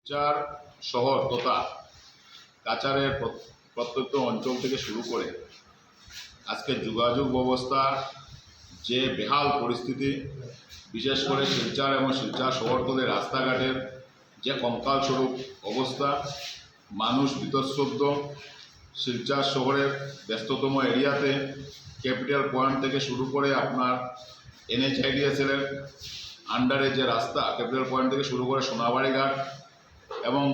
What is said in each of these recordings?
শিলচর শহর তথা কাছাড়ের প্রত্যন্ত অঞ্চল থেকে শুরু করে আজকে যোগাযোগ ব্যবস্থার যে বেহাল পরিস্থিতি, বিশেষ করে শিলচর এবং শিলচর শহরতলির রাস্তাঘাটের যে কঙ্কালস্বরূপ অবস্থা, মানুষ বীতশ্রদ্ধ। শিলচর শহরের ব্যস্ততম এরিয়াতে ক্যাপিটাল পয়েন্ট থেকে শুরু করে আপনার NHIDSL এর আন্ডারে যে রাস্তা, ক্যাপিটাল পয়েন্ট থেকে শুরু করে সোনাবাড়ি ঘাট এবং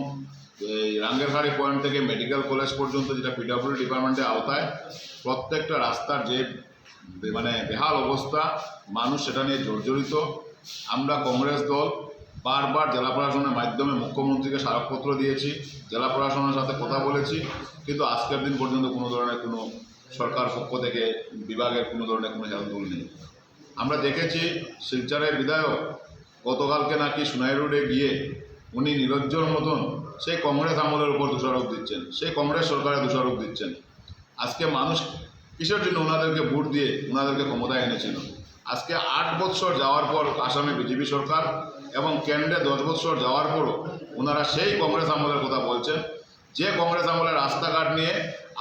এই রাঙ্গেরহাড়ি পয়েন্ট থেকে মেডিকেল কলেজ পর্যন্ত, যেটা PWD ডিপার্টমেন্টের আওতায়, প্রত্যেকটা রাস্তার যে বেহাল অবস্থা, মানুষ সেটা নিয়ে জর্জরিত। আমরা কংগ্রেস দল বারবার জেলা প্রশাসনের মাধ্যমে মুখ্যমন্ত্রীকে স্মারকপত্র দিয়েছি, জেলা প্রশাসনের সাথে কথা বলেছি, কিন্তু আজকের দিন পর্যন্ত কোনো ধরনের কোনো সরকার পক্ষ থেকে বিভাগের কোনো ধরনের কোনো হেলদোল নেই। আমরা দেখেছি শিলচরের বিধায়ক গতকালকে নাকি সোনাই রোডে গিয়ে উনি নিরজ্জর মতন সেই কংগ্রেস আমলের উপর দোষারোপ দিচ্ছেন, সেই কংগ্রেস সরকারের দোষারোপ দিচ্ছেন। আজকে মানুষ কিসের জন্য ওনাদেরকে ভোট দিয়ে ওনাদেরকে ক্ষমতায় এনেছিল? আজকে 8 বছর যাওয়ার পর আসামে বিজেপি সরকার এবং কেন্দ্রে 10 বছর যাওয়ার পরও ওনারা সেই কংগ্রেস আমলের কথা বলছেন, যে কংগ্রেস আমলের রাস্তাঘাট নিয়ে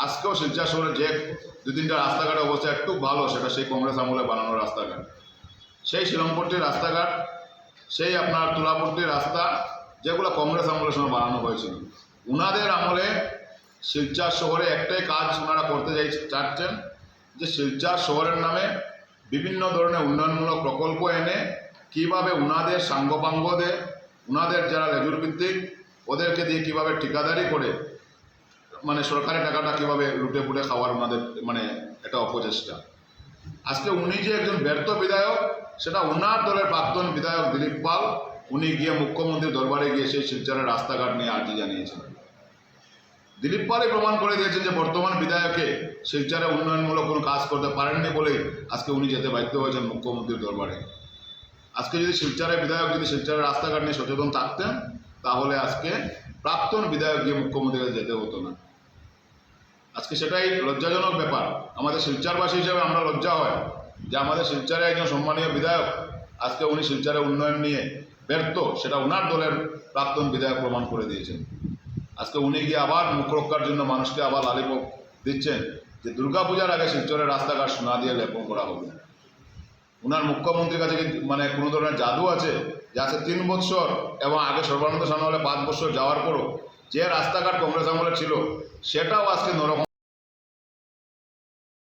আজকেও শিলচর শহরে যে 2-3টা রাস্তাঘাটের অবস্থা একটু ভালো, সেটা সেই কংগ্রেস আমলে বানানো রাস্তাঘাট। সেই শিলংপট্টির রাস্তাঘাট, সেই আপনার তুলাপট্টির রাস্তা, যেগুলো কংগ্রেস আমলের সময় বানানো হয়েছিল। ওনাদের আমলে শিলচর শহরে একটাই কাজ ওনারা করতে চাচ্ছেন, যে শিলচর শহরের নামে বিভিন্ন ধরনের উন্নয়নমূলক প্রকল্প এনে কীভাবে ওনাদের সাঙ্গপাঙ্গদের, ওনাদের যারা লেজুর ভিত্তিক, ওদেরকে দিয়ে কীভাবে ঠিকাদারি করে সরকারের টাকাটা কীভাবে লুটে পুটে খাওয়ার ওনাদের এটা অপচেষ্টা। আজকে উনি যে একজন ব্যর্থ বিধায়ক, সেটা ওনার দলের প্রাক্তন বিধায়ক দিলীপ পাল, উনি গিয়ে মুখ্যমন্ত্রীর দরবারে গিয়ে সেই শিলচরের রাস্তাঘাট নিয়ে আর্জি জানিয়েছেন। দিলীপ পালই প্রমাণ করে দিয়েছেন যে বর্তমান বিধায়কে শিলচরে উন্নয়নমূলক কোনো কাজ করতে পারেননি বলেই আজকে উনি যেতে বাধ্য হয়েছেন মুখ্যমন্ত্রীর দরবারে। আজকে যদি শিলচরের বিধায়ক যদি শিলচরের রাস্তাঘাট নিয়ে সচেতন থাকতেন, তাহলে আজকে প্রাক্তন বিধায়ক গিয়ে মুখ্যমন্ত্রীর কাছে যেতে হতো না। আজকে সেটাই লজ্জাজনক ব্যাপার। আমাদের শিলচরবাসী হিসেবে আমরা লজ্জা হয় যে আমাদের শিলচরে একজন সম্মানীয় বিধায়ক, আজকে উনি শিলচরের উন্নয়ন নিয়ে ব্যর্থ, সেটা ওনার দলের প্রাক্তন বিধায়ক প্রমাণ করে দিয়েছেন। আজকে উনি গিয়ে আবার মুখ রক্ষার জন্য মানুষকে আবার লালিপপ দিচ্ছেন যে দুর্গাপূজার আগে শিলচরের রাস্তাঘাট সোনা দিয়ে লেপন করা হবে। ওনার মুখ্যমন্ত্রীর কাছে কি কোনো ধরনের জাদু আছে যে আজকে 3 বছর এবং আগে সর্বানন্দ সোনোয়ালের 5 বছর যাওয়ার পরও যে রাস্তাঘাট কংগ্রেস আমলে ছিল, সেটাও আজকে নরকম